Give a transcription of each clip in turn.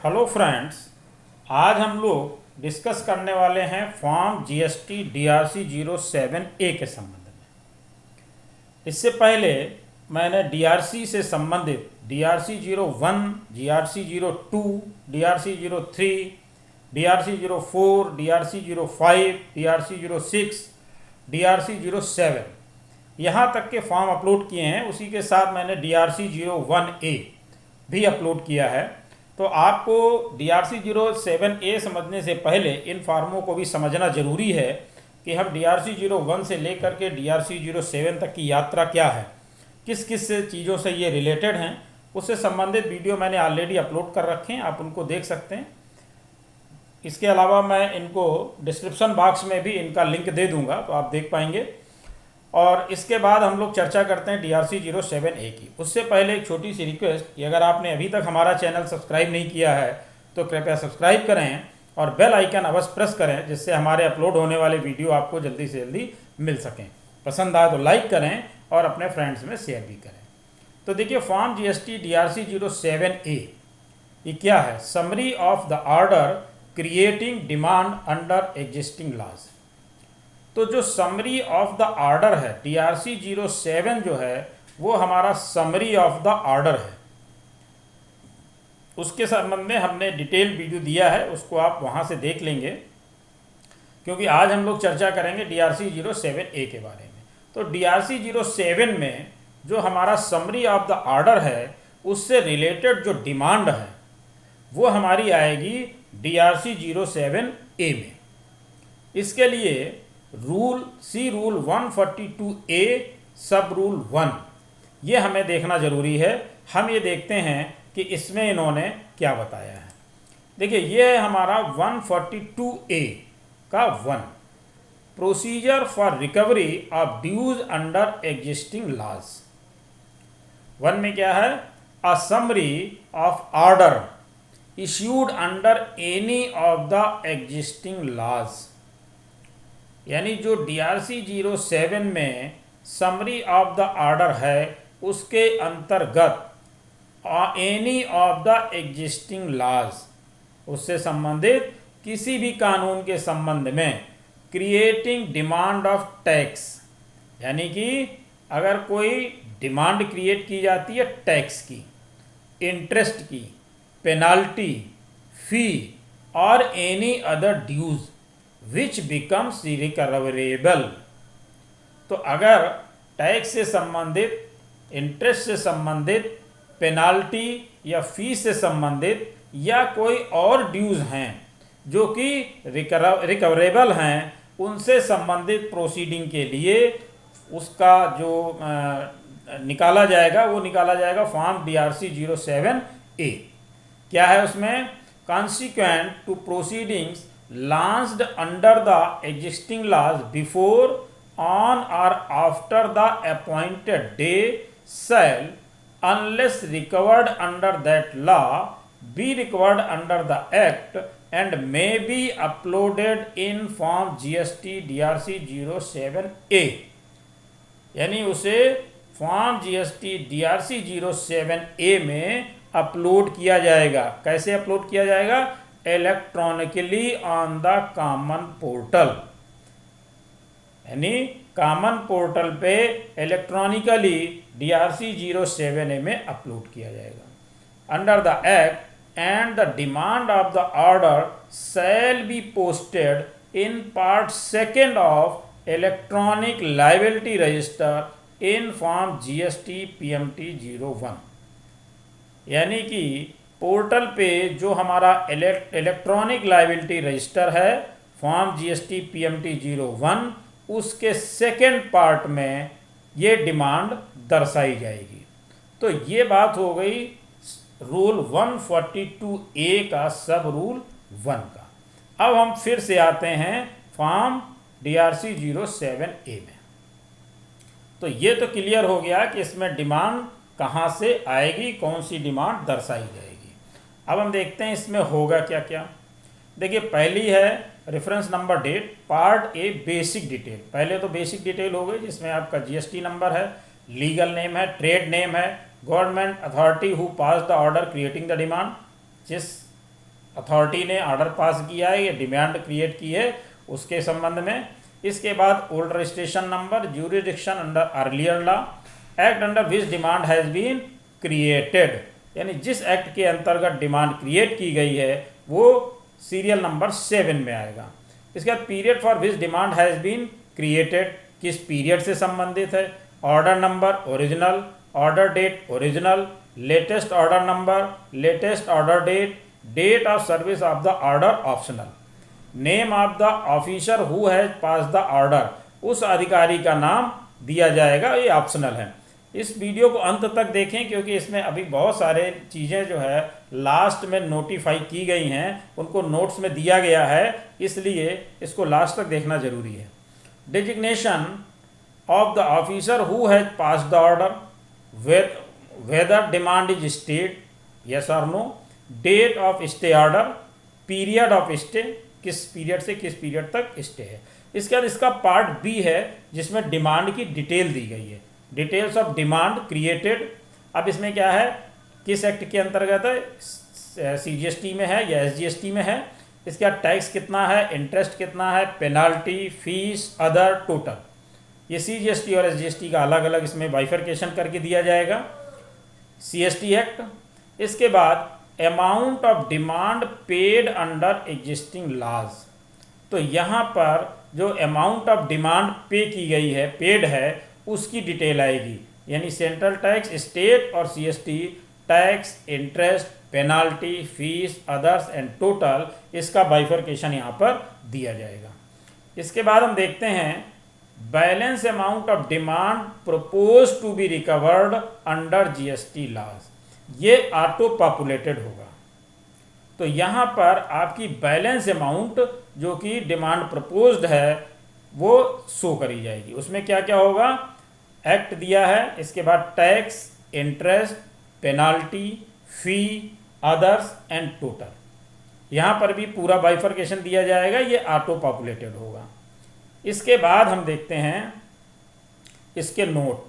Hello friends, आज हम लोग डिस्कस करने वाले हैं फॉर्म जीएसटी डीआरसी 07A के संबंध में। इससे पहले मैंने डीआरसी से संबंधित DRC 01, DRC 02, DRC 03, DRC 04, DRC 05, DRC 06, DRC 07 यहाँ तक के फॉर्म अपलोड किए हैं। उसी के साथ मैंने डीआरसी 01A भी अपलोड किया है। तो आपको डीआरसी 07A समझने से पहले इन फार्मों को भी समझना ज़रूरी है कि हम डीआरसी 01 से लेकर के डीआरसी 07 तक की यात्रा क्या है, किस किस चीज़ों से ये रिलेटेड हैं, उससे संबंधित वीडियो मैंने ऑलरेडी अपलोड कर रखे हैं, आप उनको देख सकते हैं। इसके अलावा मैं इनको डिस्क्रिप्शन बॉक्स में भी इनका लिंक दे दूंगा, तो आप देख पाएंगे। और इसके बाद हम लोग चर्चा करते हैं डीआरसी 07A की। उससे पहले एक छोटी सी रिक्वेस्ट कि अगर आपने अभी तक हमारा चैनल सब्सक्राइब नहीं किया है तो कृपया सब्सक्राइब करें और बेल आइकन अवश्य प्रेस करें, जिससे हमारे अपलोड होने वाले वीडियो आपको जल्दी से जल्दी मिल सकें। पसंद आए तो लाइक करें और अपने फ्रेंड्स में शेयर भी करें। तो देखिए, फॉर्म जीएसटी डीआरसी 07A ये क्या है? Summary of the order creating demand under existing laws. तो जो समरी ऑफ द ऑर्डर है डीआरसी 07 जो है वो हमारा समरी ऑफ द ऑर्डर है। उसके संबंध में हमने डिटेल वीडियो दिया है, उसको आप वहाँ से देख लेंगे, क्योंकि आज हम लोग चर्चा करेंगे डीआरसी 07A के बारे में। तो डीआरसी 07 में जो हमारा समरी ऑफ द ऑर्डर है उससे रिलेटेड जो डिमांड है वो हमारी आएगी डीआरसी 07A में। इसके लिए रूल 142A सब रूल 1 ये हमें देखना ज़रूरी है। हम ये देखते हैं कि इसमें इन्होंने क्या बताया है। देखिए, ये हमारा 142A का 1 procedure for recovery of dues under existing laws. 1 में क्या है? A summary of order issued under any of the existing laws. यानी जो डीआरसी 07 में समरी ऑफ द ऑर्डर है उसके अंतर्गत any of the existing laws, उससे संबंधित किसी भी कानून के संबंध में क्रिएटिंग डिमांड ऑफ टैक्स, यानी कि अगर कोई डिमांड क्रिएट की जाती है टैक्स की, इंटरेस्ट की, पेनाल्टी, फी और any other dues which becomes recoverable. तो अगर टैक्स से संबंधित, इंटरेस्ट से संबंधित, पेनाल्टी या फी से संबंधित या कोई और ड्यूज हैं जो कि रिकवरेबल हैं, उनसे संबंधित प्रोसीडिंग के लिए उसका जो निकाला जाएगा वो निकाला जाएगा फॉर्म डीआरसी 07A। क्या है उसमें? Consequent to proceedings launched under the existing laws before, on or after the appointed day shall, unless recovered under that law, be recovered under the act and may be uploaded in form GST DRC 07A। यानी उसे form GST DRC 07A में upload किया जाएगा। कैसे upload किया जाएगा? Electronically on the common portal, यानी common portal पे इलेक्ट्रॉनिकली डीआरसी 07A में अपलोड किया जाएगा। Under the act and the demand of the order shell be posted in part 2 of electronic liability register in form GST PMT 01। यानी कि portal पे जो हमारा इलेक्ट्रॉनिक लायबिलिटी रजिस्टर है फॉर्म जीएसटी पीएमटी 01, उसके 2nd पार्ट में ये demand दर्शाई जाएगी। तो ये बात हो गई रूल 142A का सब रूल 1 का। अब हम फिर से आते हैं फॉर्म डीआरसी 07A में। तो ये तो क्लियर हो गया कि इसमें डिमांड कहाँ से आएगी, कौन सी डिमांड दर्शाई जाएगी। अब हम देखते हैं इसमें होगा क्या क्या। देखिए, पहली है reference number date, part A basic detail. पहले तो बेसिक डिटेल हो गई जिसमें आपका जीएसटी नंबर है, लीगल नेम है, ट्रेड नेम है, government authority who pass the order creating the demand, जिस अथॉरिटी ने ऑर्डर पास किया है या डिमांड क्रिएट की है उसके संबंध में। इसके बाद old registration number, jurisdiction under earlier law, act under which demand has been created, यानी जिस एक्ट के अंतर्गत डिमांड क्रिएट की गई है वो सीरियल नंबर 7 में आएगा। इसके बाद period for which demand has been created, किस पीरियड से संबंधित है, order number original, order date original, latest order number, latest order date, date of service of the order optional, name of the officer who has pass the order, उस अधिकारी का नाम दिया जाएगा, ये ऑप्शनल है। इस वीडियो को अंत तक देखें क्योंकि इसमें अभी बहुत सारे चीज़ें जो है लास्ट में नोटिफाई की गई हैं, उनको नोट्स में दिया गया है, इसलिए इसको लास्ट तक देखना जरूरी है। Designation of the officer who has pass the order, whether demand is stayed, yes और no, date of stay order, period of stay, किस पीरियड से किस पीरियड तक स्टे है। इसके बाद इसका पार्ट बी है जिसमें डिमांड की डिटेल दी गई है, डिटेल्स ऑफ डिमांड क्रिएटेड। अब इसमें क्या है, किस एक्ट के अंतर्गत है, CGST में है या SGST में है, इसके बाद टैक्स कितना है, इंटरेस्ट कितना है, पेनाल्टी, फीस, अदर, टोटल, ये CGST और SGST का अलग अलग इसमें बाइफरकेशन करके दिया जाएगा। CST एक्ट, इसके बाद amount of demand paid under existing laws, तो यहाँ पर जो अमाउंट ऑफ डिमांड पे की गई है, पेड है, उसकी डिटेल आएगी, यानी सेंट्रल टैक्स, स्टेट और CST tax, interest, penalty, fees, others and total, इसका बाइफरकेशन यहाँ पर दिया जाएगा। इसके बाद हम देखते हैं balance amount of demand propose to be recovered under GST laws, ये ऑटो पॉपुलेटेड होगा। तो यहाँ पर आपकी बैलेंस अमाउंट जो कि डिमांड प्रपोज्ड है वो शो करी जाएगी। उसमें क्या क्या होगा, एक्ट दिया है, इसके बाद tax, interest, penalty, fee, others and total, यहाँ पर भी पूरा बाइफरकेशन दिया जाएगा, ये ऑटो पॉपुलेटेड होगा। इसके बाद हम देखते हैं इसके note,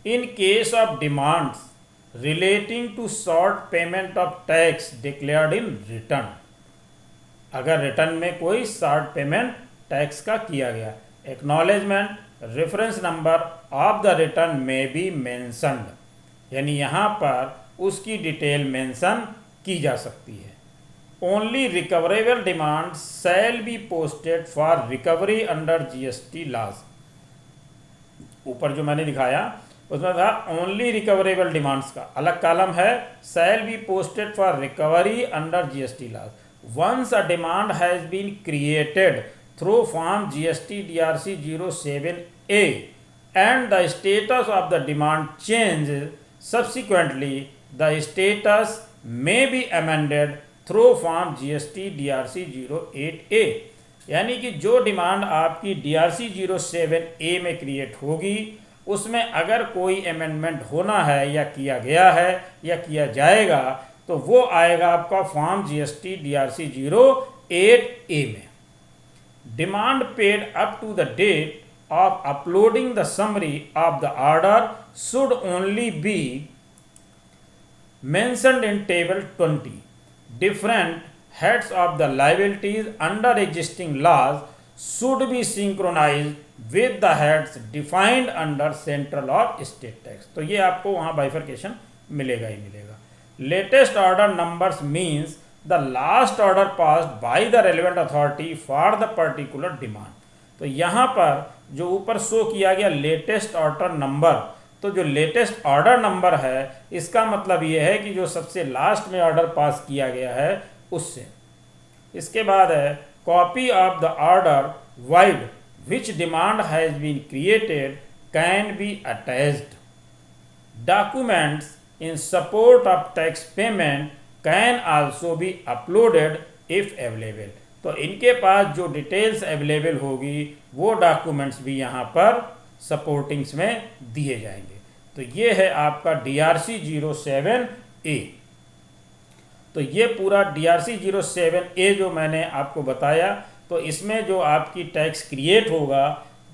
in case of demands relating to short payment of tax declared in return, अगर रिटर्न में कोई शॉर्ट पेमेंट टैक्स का किया गया, acknowledgement, reference number of the return में बी मेंशन्ड, यानी यहाँ पर उसकी डिटेल मेंशन की जा सकती है। Only recoverable demand shall be posted for recovery under GST laws, ऊपर जो मैंने दिखाया उसमें था ओनली रिकवरेबल डिमांड्स का अलग कॉलम है, shall be posted for recovery under GST laws. Once a demand has been created through form GST DRC 07A and the status of the demand changes subsequently, the status may be amended through form GST DRC 08A, यानी कि जो demand आपकी DRC 07A में create होगी उसमें अगर कोई amendment होना है या किया गया है या किया जाएगा तो वो आएगा आपका फॉर्म GST DRC 08A में। Demand paid up to the date of uploading the summary of the order should only be mentioned in table 20. Different heads of the liabilities under existing laws should be synchronized with the heads defined under central or state tax. तो ये आपको वहाँ bifurcation मिलेगा ही मिलेगा। Latest order numbers means the last order passed by the relevant authority for the particular demand. तो यहाँ पर जो ऊपर शो किया गया लेटेस्ट ऑर्डर नंबर, तो जो लेटेस्ट ऑर्डर नंबर है इसका मतलब ये है कि जो सबसे लास्ट में ऑर्डर पास किया गया है उससे। इसके बाद है copy of the order vide which demand has been created can be attached, documents in support of tax payment can also be uploaded if available. तो इनके पास जो डिटेल्स अवेलेबल होगी वो डॉक्यूमेंट्स भी यहाँ पर सपोर्टिंग्स में दिए जाएंगे। तो ये है आपका DRC 07A। तो ये पूरा DRC 07A जो मैंने आपको बताया, तो इसमें जो आपकी टैक्स क्रिएट होगा,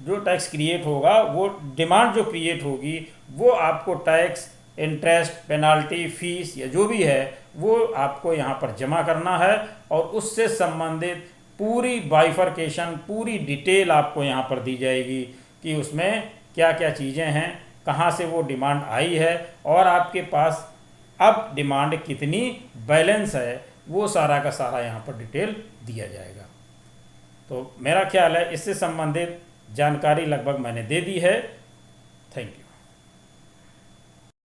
जो टैक्स क्रिएट होगा वो डिमांड जो क्रिएट होगी वो आपको टैक्स इंटरेस्ट, पेनाल्टी, फीस या जो भी है वो आपको यहाँ पर जमा करना है और उससे संबंधित पूरी बाइफरकेशन, पूरी डिटेल आपको यहाँ पर दी जाएगी कि उसमें क्या क्या चीज़ें हैं, कहाँ से वो डिमांड आई है और आपके पास अब डिमांड कितनी बैलेंस है, वो सारा का सारा यहाँ पर डिटेल दिया जाएगा। तो मेरा ख्याल है इससे संबंधित जानकारी लगभग मैंने दे दी है। Thank you.